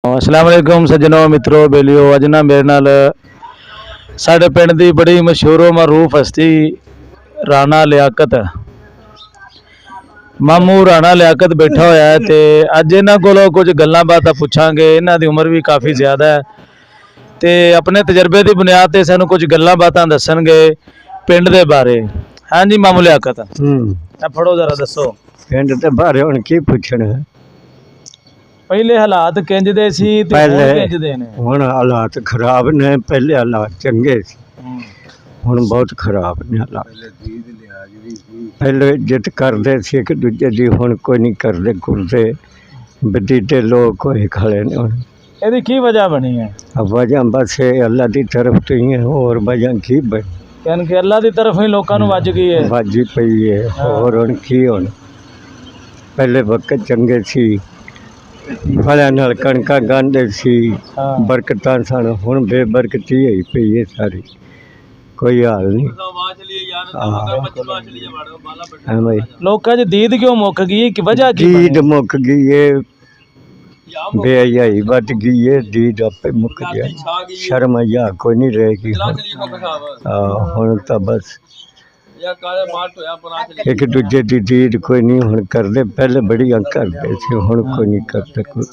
अस्सलाम वालेकुम सज्जनों मित्रों बेलियो अज ना मेरे नाल साडे पिंड दी बड़ी मशहूर मरूफ हस्ती राणा लियाकत मामू राणा लियाकत बैठा होया है ते अज इन्हां कोलों कुछ गल्लां बातां पुछांगे। इन्हां दी उम्र भी काफ़ी ज़्यादा है ते अपने तजर्बे की बुनियाद ते सानूं कुछ गल्लां बातां दस्सणगे पिंड दे बारे। हाँ जी मामू लियाकत फड़ो जरा दसो पिंड दे बारे हुण की पुछना। पहले हालात किंज दे सी ते पहले हुण किंज दे ने? हुण हालात खराब ने, पहले हालात चंगे सी, हुण बहुत खराब ने हालात। पहले इज्जत करदे सी एक दूजे दी, हुण कोई नहीं करदे कुरदे, बदीदे लोग कोई खड़े ने। हुण ਇਹਦੀ ਕੀ वजह बनी है? वजह बस अल्लाह की तरफ तो ही है, और वजह की बनी? यानी कि अल्लाह की तरफ ही लोगों को वज गई है, वाजी पई है। और हुण की हुण पहले वक्त चंगे सी, फलियां नाल कणकां गांदे सी, बरकतां सन। हुण बेबरकती होई पई है सारी, कोई हाल नहीं। लोगों च दीद क्यों मुक गई कि वजह की दीद मुक गई है, बेहयाई बच गई है, दीद आपे मुक गया, शर्म हया कोई नहीं रहेगी। हुण तो बस एक दूजे की दीद कोई नहीं हुण करदे, पहले बड़ियां करदे सी, हुण कोई नहीं करदे कोई।